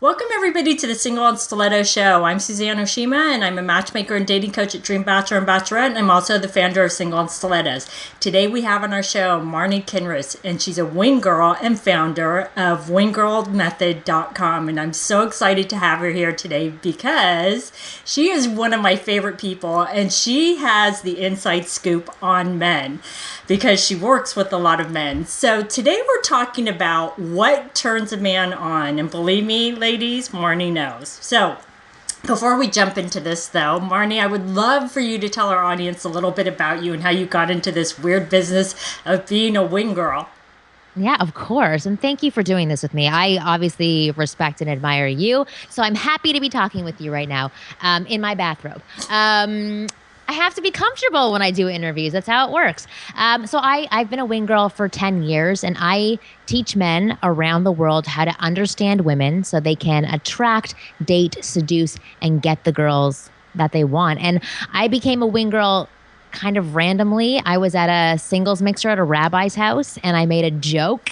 Welcome everybody to the Single and Stiletto Show. I'm Suzanne Oshima and I'm a matchmaker and dating coach at Dream Bachelor and Bachelorette, and I'm also the founder of Single and Stilettos. Today we have on our show Marnie Kinrys, and she's a wing girl and founder of winggirlmethod.com, and I'm so excited to have her here today because she is one of my favorite people and she has the inside scoop on men because she works with a lot of men. So today we're talking about what turns a man on, and believe me, ladies, Marnie knows. So before we jump into this, though, Marnie, I would love for you to tell our audience a little bit about you and how you got into this weird business of being a wing girl. Yeah, of course. And thank you for doing this with me. I obviously respect and admire you. So I'm happy to be talking with you right now in my bathrobe. I have to be comfortable when I do interviews. That's how it works. So I've been a wing girl for 10 years, and I teach men around the world how to understand women so they can attract, date, seduce, and get the girls that they want. And I became a wing girl kind of randomly. I was at a singles mixer at a rabbi's house, and I made a joke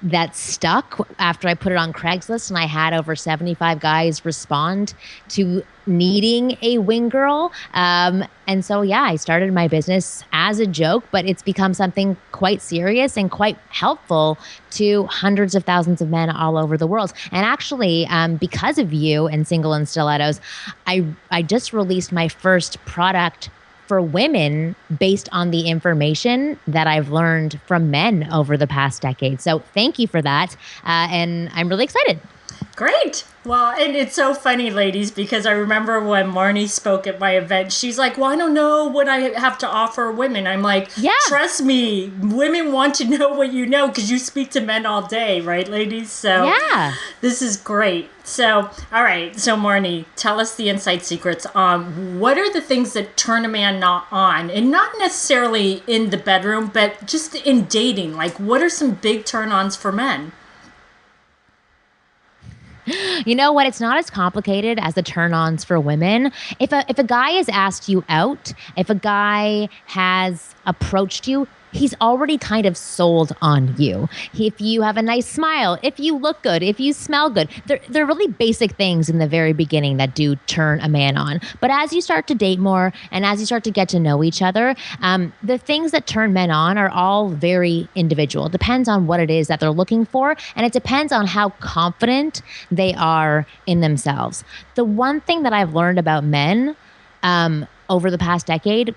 that stuck after I put it on Craigslist, and I had over 75 guys respond to needing a wing girl. And so, yeah, I started my business as a joke, but it's become something quite serious and quite helpful to hundreds of thousands of men all over the world. And actually, because of you and Single and Stilettos, I just released my first product for women based on the information that I've learned from men over the past decade. So thank you for that. And I'm really excited. Great. Well, and it's so funny, ladies, because I remember when Marnie spoke at my event, she's like, well, I don't know what I have to offer women. I'm like, yeah, trust me, women want to know what you know because you speak to men all day, right, ladies? So yeah, this is great. So, all right. So, Marnie, tell us the inside secrets. What are the things that turn a man not on? And not necessarily in the bedroom, but just in dating. Like, what are some big turn-ons for men? You know what? It's not as complicated as the turn-ons for women. If a guy has asked you out, if a guy has approached you, he's already kind of sold on you. If you have a nice smile, if you look good, if you smell good, they're really basic things in the very beginning that do turn a man on. But as you start to date more and as you start to get to know each other, the things that turn men on are all very individual. It depends on what it is that they're looking for, and it depends on how confident they are in themselves. The one thing that I've learned about men over the past decade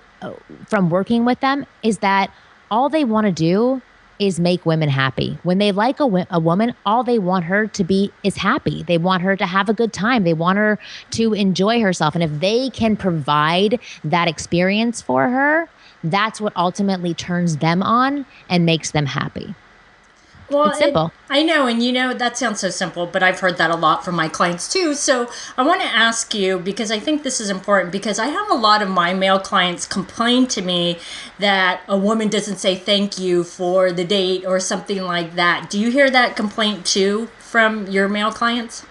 from working with them is that all they want to do is make women happy. When they like a woman, all they want her to be is happy. They want her to have a good time. They want her to enjoy herself. And if they can provide that experience for her, that's what ultimately turns them on and makes them happy. Well, it's simple. I know, and you know, that sounds so simple, but I've heard that a lot from my clients too. So I want to ask you, because I think this is important, because I have a lot of my male clients complain to me that a woman doesn't say thank you for the date or something like that. Do you hear that complaint too from your male clients?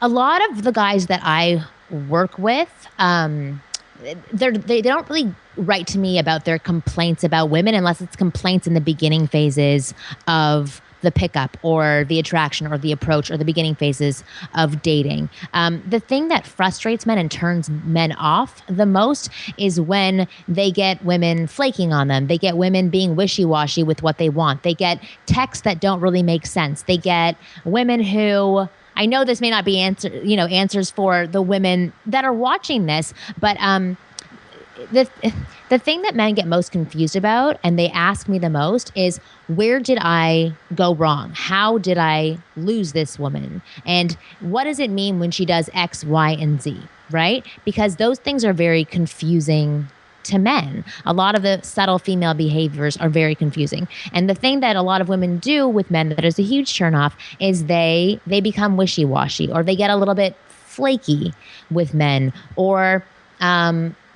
A lot of the guys that I work with, they don't really write to me about their complaints about women unless it's complaints in the beginning phases of the pickup or the attraction or the approach or the beginning phases of dating. The thing that frustrates men and turns men off the most is when they get women flaking on them. They get women being wishy-washy with what they want. They get texts that don't really make sense. They get women who, I know this may not be answers for the women that are watching this, but the thing that men get most confused about, and they ask me the most, is where did I go wrong? How did I lose this woman? And what does it mean when she does X, Y, and Z, right? Because those things are very confusing to men. A lot of the subtle female behaviors are very confusing. And the thing that a lot of women do with men that is a huge turnoff is they become wishy-washy, or they get a little bit flaky with men, or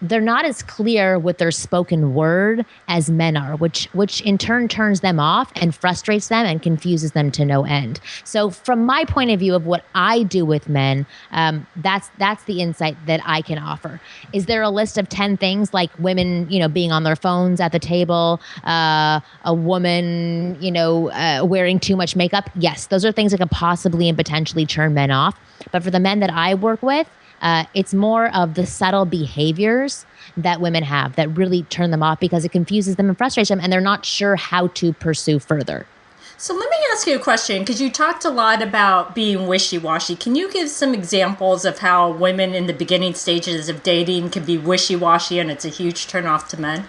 they're not as clear with their spoken word as men are, which in turn turns them off and frustrates them and confuses them to no end. So from my point of view of what I do with men, that's the insight that I can offer. Is there a list of 10 things like women, being on their phones at the table, a woman, wearing too much makeup? Yes, those are things that could possibly and potentially turn men off. But for the men that I work with, it's more of the subtle behaviors that women have that really turn them off because it confuses them and frustrates them, and they're not sure how to pursue further. So let me ask you a question, because you talked a lot about being wishy-washy. Can you give some examples of how women in the beginning stages of dating can be wishy-washy and it's a huge turnoff to men?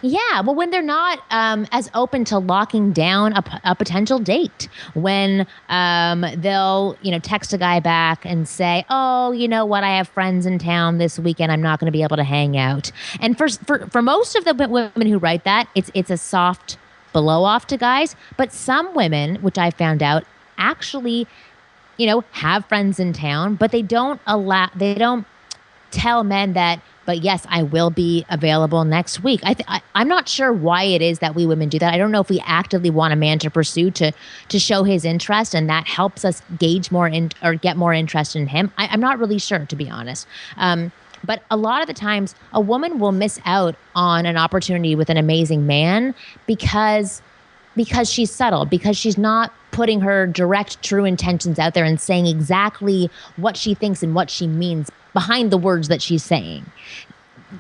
Yeah, well, when they're not as open to locking down a potential date, when they'll text a guy back and say, "Oh, you know what? I have friends in town this weekend. I'm not going to be able to hang out." And for most of the women who write that, it's a soft blow off to guys. But some women, which I found out, actually, have friends in town, but they don't tell men that. But yes, I will be available next week. I'm not sure why it is that we women do that. I don't know if we actively want a man to pursue to show his interest, and that helps us gauge more or get more interest in him. I'm not really sure, to be honest. But a lot of the times, a woman will miss out on an opportunity with an amazing man because she's subtle, because she's not putting her direct, true intentions out there and saying exactly what she thinks and what she means behind the words that she's saying.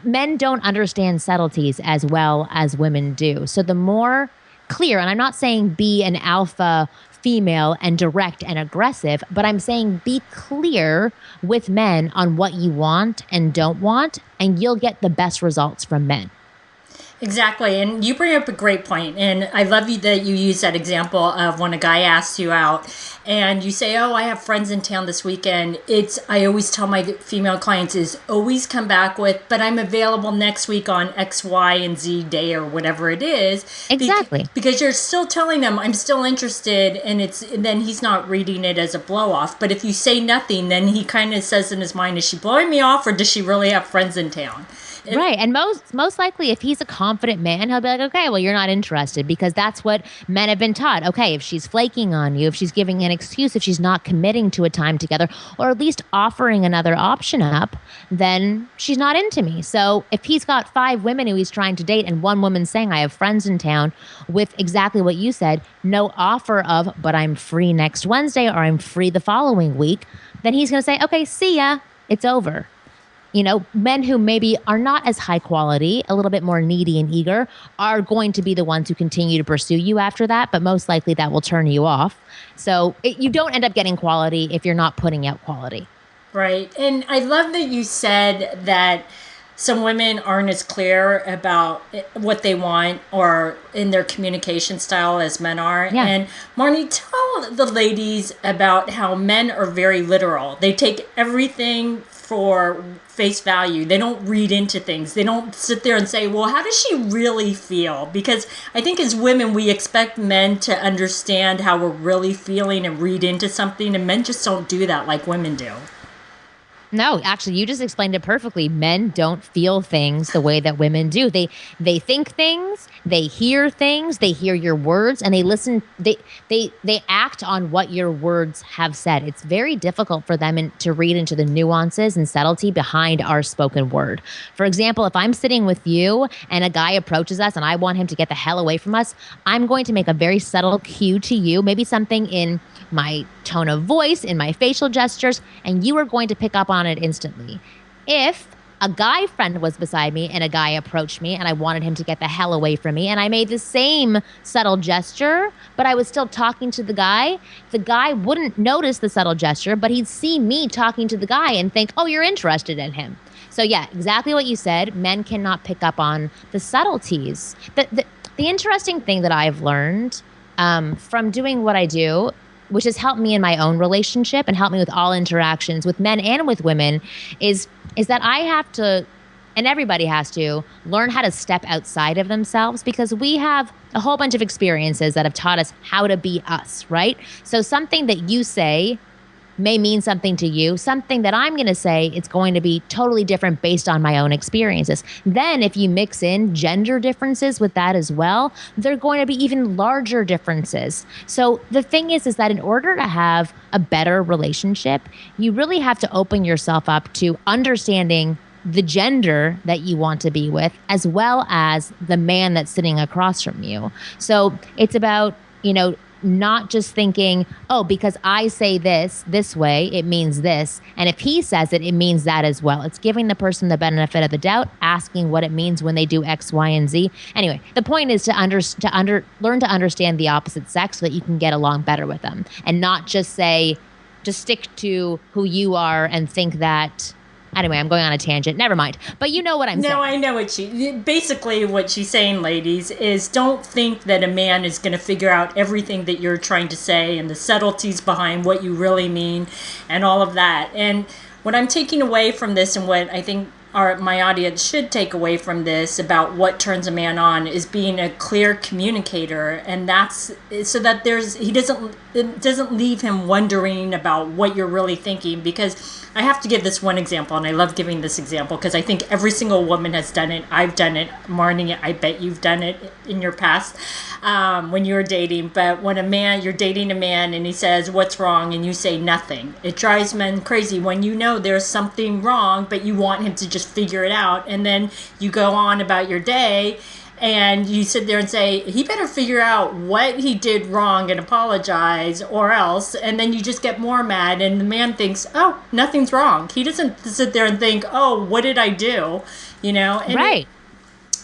Men don't understand subtleties as well as women do. So the more clear, and I'm not saying be an alpha female and direct and aggressive, but I'm saying be clear with men on what you want and don't want, and you'll get the best results from men. Exactly. And you bring up a great point. And I love that you use that example of when a guy asks you out and you say, "Oh, I have friends in town this weekend." I always tell my female clients is always come back with, "But I'm available next week on X, Y, and Z day," or whatever it is. Exactly. Because you're still telling them, "I'm still interested," and then he's not reading it as a blow off. But if you say nothing, then he kind of says in his mind, "Is she blowing me off, or does she really have friends in town?" Right. And most likely, if he's a confident man, he'll be like, "Okay, well, you're not interested," because that's what men have been taught. Okay, if she's flaking on you, if she's giving an excuse, if she's not committing to a time together, or at least offering another option up, then she's not into me. So if he's got 5 women who he's trying to date and one woman saying, "I have friends in town," with exactly what you said, no offer of, "But I'm free next Wednesday," or "I'm free the following week," then he's going to say, "Okay, see ya. It's over." Men who maybe are not as high quality, a little bit more needy and eager, are going to be the ones who continue to pursue you after that, but most likely that will turn you off. So you don't end up getting quality if you're not putting out quality. Right. And I love that you said that some women aren't as clear about what they want or in their communication style as men are. Yeah. And Marnie, tell the ladies about how men are very literal. They take everything for face value. They don't read into things. They don't sit there and say, "Well, how does she really feel?" Because I think as women, we expect men to understand how we're really feeling and read into something, and men just don't do that like women do. No, actually, you just explained it perfectly. Men don't feel things the way that women do. They think things, they hear things, they hear your words, and they listen. They act on what your words have said. It's very difficult for them to read into the nuances and subtlety behind our spoken word. For example, if I'm sitting with you and a guy approaches us and I want him to get the hell away from us, I'm going to make a very subtle cue to you, maybe something in my tone of voice, in my facial gestures, and you are going to pick up on it instantly. If a guy friend was beside me and a guy approached me and I wanted him to get the hell away from me and I made the same subtle gesture, but I was still talking to the guy wouldn't notice the subtle gesture, but he'd see me talking to the guy and think, "Oh, you're interested in him." So yeah, exactly what you said. Men cannot pick up on the subtleties. The interesting thing that I've learned from doing what I do, which has helped me in my own relationship and helped me with all interactions with men and with women, is that I have to, and everybody has to, learn how to step outside of themselves, because we have a whole bunch of experiences that have taught us how to be us, right? So something that you say may mean something to you, something that I'm going to say it's going to be totally different based on my own experiences. Then if you mix in gender differences with that as well, they're going to be even larger differences. So the thing is that in order to have a better relationship, you really have to open yourself up to understanding the gender that you want to be with, as well as the man that's sitting across from you. So it's about, not just thinking, oh, because I say this way, it means this. And if he says it, it means that as well. It's giving the person the benefit of the doubt, asking what it means when they do X, Y, and Z. Anyway, the point is to learn to understand the opposite sex so that you can get along better with them, and not just stick to who you are and think that. Anyway, I'm going on a tangent. Never mind. But you know what I'm saying. No, I know what what she's saying, ladies, is don't think that a man is going to figure out everything that you're trying to say and the subtleties behind what you really mean and all of that. And what I'm taking away from this, and what I think my audience should take away from this about what turns a man on, is being a clear communicator, and that's so that it doesn't leave him wondering about what you're really thinking. Because I have to give this one example, and I love giving this example because I think every single woman has done it. I've done it. Marnie, I bet you've done it in your past when you were dating. But when you're dating a man and he says, "What's wrong?" and you say nothing, it drives men crazy when you know there's something wrong, but you want him to just figure it out. And then you go on about your day and you sit there and say, he better figure out what he did wrong and apologize, or else. And then you just get more mad, and the man thinks, oh, nothing's wrong. He doesn't sit there and think, oh, what did I do? And right.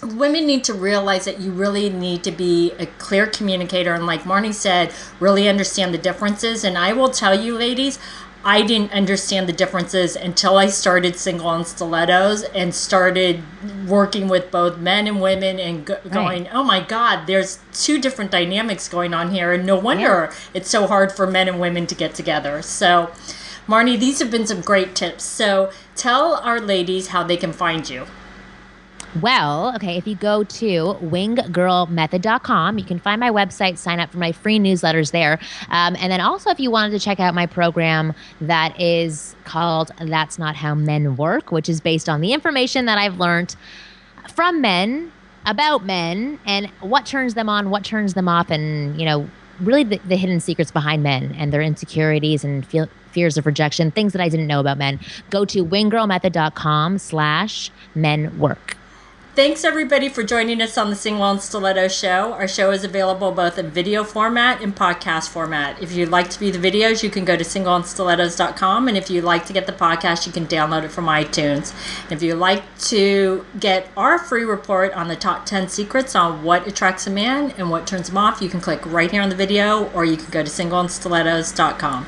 Women need to realize that you really need to be a clear communicator, and like Marnie said, really understand the differences. And I will tell you, ladies, I didn't understand the differences until I started Single on Stilettos and started working with both men and women and going, oh my God, there's two different dynamics going on here. And no wonder it's so hard for men and women to get together. So, Marnie, these have been some great tips. So tell our ladies how they can find you. Well, okay, if you go to winggirlmethod.com, you can find my website, sign up for my free newsletters there. And then also, if you wanted to check out my program that is called That's Not How Men Work, which is based on the information that I've learned from men, about men, and what turns them on, what turns them off, and, really the hidden secrets behind men and their insecurities and fears of rejection, things that I didn't know about men. Go to winggirlmethod.com/menwork. Thanks, everybody, for joining us on the Single on Stilettos show. Our show is available both in video format and podcast format. If you'd like to view the videos, you can go to singleonstilettos.com. And if you'd like to get the podcast, you can download it from iTunes. And if you'd like to get our free report on the top 10 secrets on what attracts a man and what turns him off, you can click right here on the video, or you can go to singleonstilettos.com.